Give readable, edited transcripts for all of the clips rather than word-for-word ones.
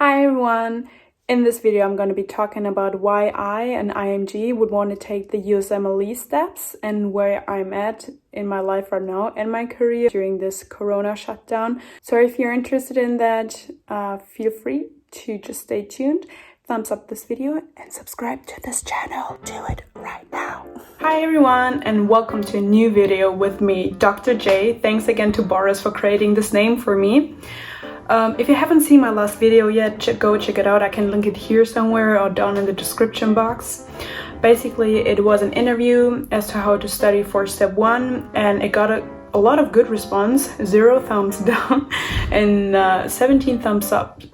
Hi everyone! In this video I'm going to be talking about why I, an IMG, would want to take the USMLE steps and where I'm at in my life right now and my career during this corona shutdown. So if you're interested in that, feel free to just stay tuned, thumbs up this video and subscribe to this channel. Do it right now. Hi everyone and welcome to a new video with me, Dr. J. Thanks again to Boris for creating this name for me. If you haven't seen my last video yet, go check it out. I can link it here somewhere or down in the description box. Basically, it was an interview as to how to study for step 1 and it got a lot of good response, 0 thumbs down and 17 thumbs ups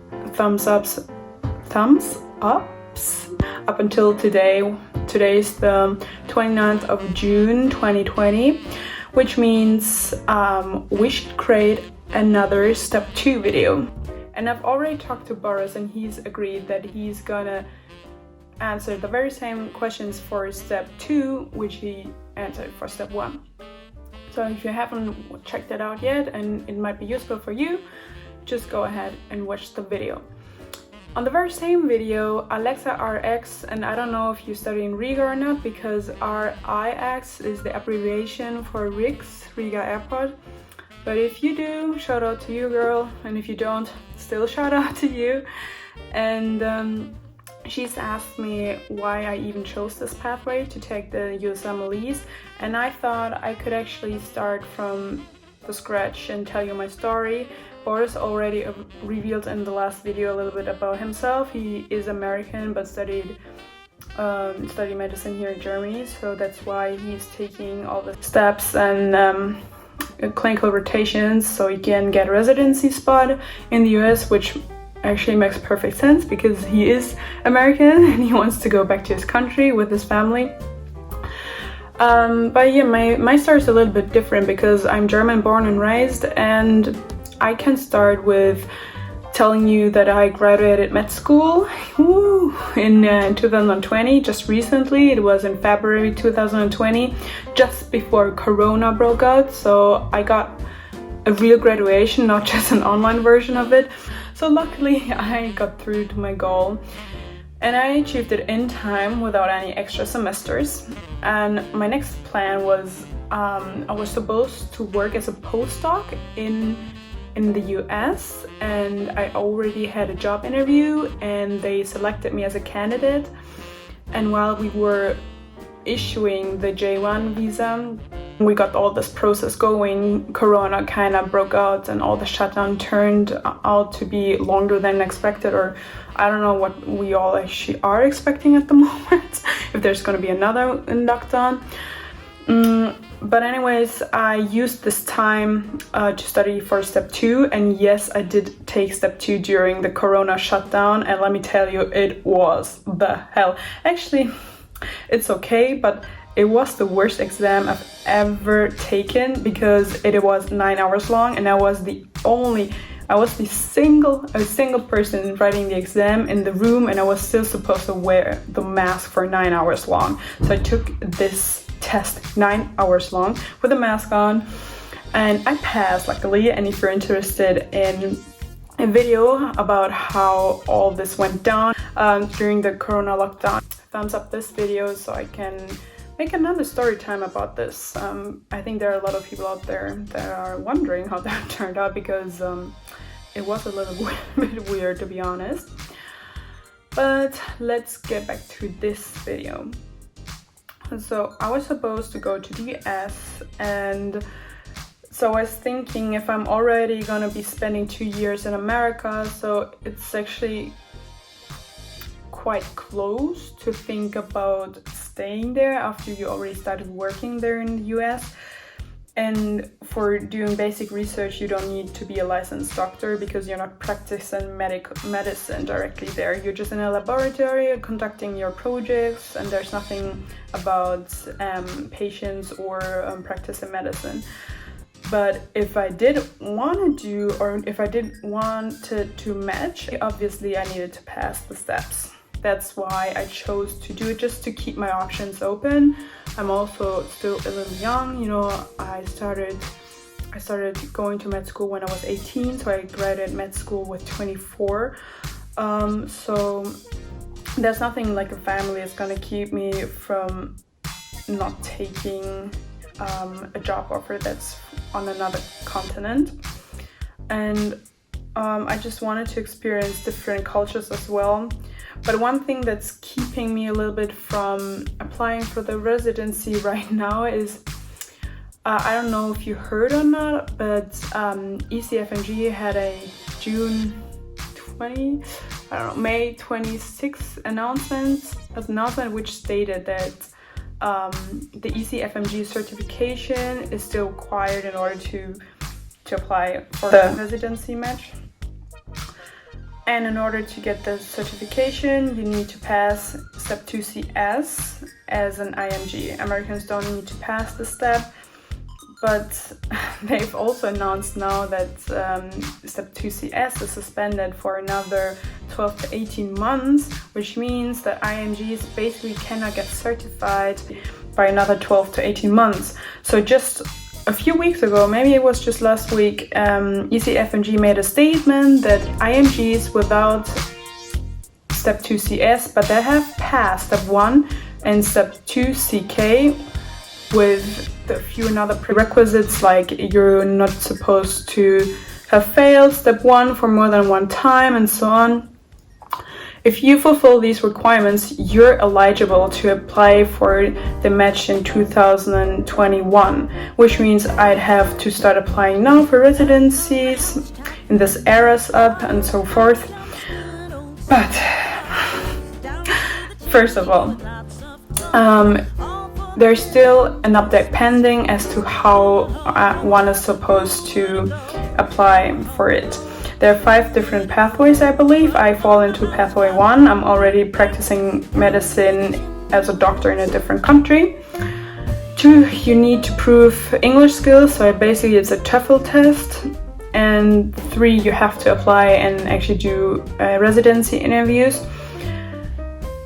up until today. Today's the 29th of June 2020, which means we should create another step 2 video. And I've already talked to Boris and he's agreed that he's gonna answer the very same questions for step 2 which he answered for step 1. So if you haven't checked it out yet and it might be useful for you, just go ahead and watch the video. On the very same video, AleaRx, and I don't know if you study in Riga or not because AleaRx is the abbreviation for Riga Airport. But if you do, shout out to you, girl, and if you don't, still shout out to you. And she's asked me why I even chose this pathway to take the USMLEs, and I thought I could actually start from the scratch and tell you my story. Boris already revealed in the last video a little bit about himself. He is American but studied medicine here in Germany, so that's why he's taking all the steps and clinical rotations so he can get a residency spot in the US, which actually makes perfect sense because he is American and he wants to go back to his country with his family. But yeah, my story is a little bit different because I'm German born and raised, and I can start with telling you that I graduated med school in 2020, just recently. It was in February 2020, just before Corona broke out. So I got a real graduation, not just an online version of it. So luckily I got through to my goal and I achieved it in time without any extra semesters. And my next plan was I was supposed to work as a postdoc in the US, and I already had a job interview and they selected me as a candidate. And while we were issuing the J1 visa, we got all this process going. Corona kind of broke out and all the shutdown turned out to be longer than expected, or I don't know what we all actually are expecting at the moment, if there's going to be another lockdown. But anyways, I used this time to study for step 2, and yes, I did take step 2 during the corona shutdown, and let me tell you, it was the hell. Actually, it's okay, but it was the worst exam I've ever taken because it was 9 hours long, and I was the single person writing the exam in the room, and I was still supposed to wear the mask for 9 hours long. So I took this test 9 hours long with a mask on and I passed, luckily. And if you're interested in a video about how all this went down during the corona lockdown, thumbs up this video so I can make another story time about this. I think there are a lot of people out there that are wondering how that turned out because it was a little bit weird, to be honest. But let's get back to this video. So I was supposed to go to the US, and so I was thinking if I'm already gonna be spending 2 years in America, so it's actually quite close to think about staying there after you already started working there in the US. And for doing basic research, you don't need to be a licensed doctor because you're not practicing medicine directly there. You're just in a laboratory conducting your projects, and there's nothing about patients or practicing medicine. But if I did want to do, or if I did want to match, obviously I needed to pass the steps. That's why I chose to do it, just to keep my options open. I'm also still a little young, you know. I started going to med school when I was 18, so I graduated med school with 24. So there's nothing like a family is gonna keep me from not taking a job offer that's on another continent. And I just wanted to experience different cultures as well. But one thing that's keeping me a little bit from applying for the residency right now is, I don't know if you heard or not, but ECFMG had a May 26th announcement which stated that the ECFMG certification is still required in order to apply for the residency match. And in order to get the certification, you need to pass step 2CS as an IMG. Americans don't need to pass the step, but they've also announced now that step 2CS is suspended for another 12 to 18 months, which means that IMGs basically cannot get certified by another 12 to 18 months. So just a few weeks ago, maybe it was just last week, ECFMG made a statement that IMGs without step 2CS, but they have passed step 1 and step 2CK with a few other prerequisites, like you're not supposed to have failed step 1 for more than one time and so on. If you fulfill these requirements, you're eligible to apply for the match in 2021, which means I'd have to start applying now for residencies in this era's up and so forth. But first of all, there's still an update pending as to how one is supposed to apply for it. There are 5 different pathways, I believe. I fall into pathway 1. I'm already practicing medicine as a doctor in a different country. 2, you need to prove English skills, so basically it's a TOEFL test. And 3, you have to apply and actually do residency interviews.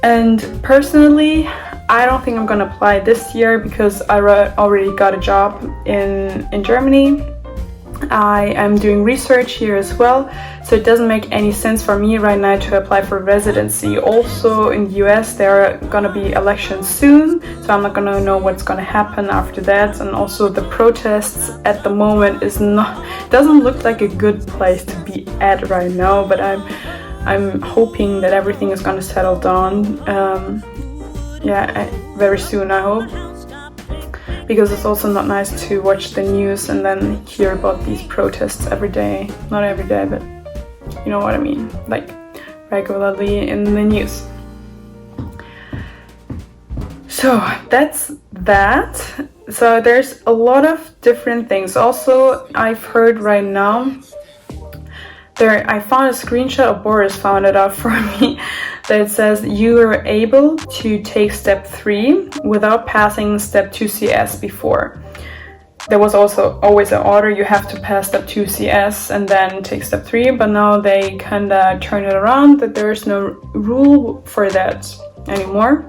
And personally, I don't think I'm gonna apply this year because I already got a job in Germany. I am doing research here as well, so it doesn't make any sense for me right now to apply for residency. Also in the US there are gonna be elections soon, so I'm not gonna know what's gonna happen after that. And also the protests at the moment doesn't look like a good place to be at right now, but I'm hoping that everything is gonna settle down very soon, I hope. Because it's also not nice to watch the news and then hear about these protests every day. Not every day, but you know what I mean, like regularly in the news. So that's that. So there's a lot of different things. Also, I've heard right now, I found a screenshot, or Boris found it out for me, that says you are able to take step 3 without passing step 2CS before. There was also always an order, you have to pass step 2CS and then take step 3, but now they kinda turn it around that there's no rule for that anymore.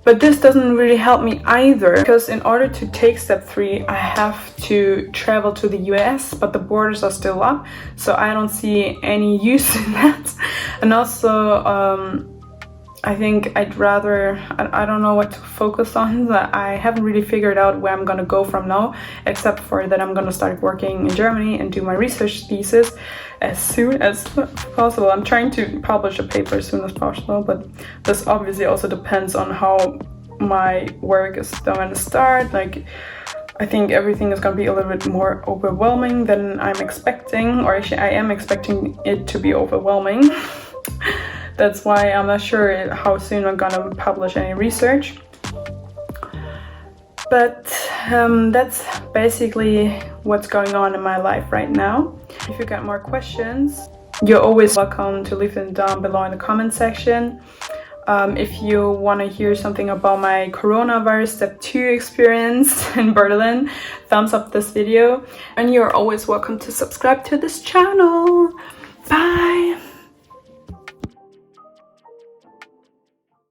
But this doesn't really help me either, because in order to take step 3, I have to travel to the US, but the borders are still up, so I don't see any use in that. And also, I think I don't know what to focus on. I haven't really figured out where I'm gonna go from now, except for that I'm gonna start working in Germany and do my research thesis as soon as possible. I'm trying to publish a paper as soon as possible, but this obviously also depends on how my work is going to start. Like, I think everything is going to be a little bit more overwhelming than I'm expecting, or actually I am expecting it to be overwhelming. That's why I'm not sure how soon I'm gonna publish any research. But that's basically what's going on in my life right now. If you got more questions, you're always welcome to leave them down below in the comment section. If you want to hear something about my coronavirus step 2 experience in Berlin, thumbs up this video. And you're always welcome to subscribe to this channel. Bye!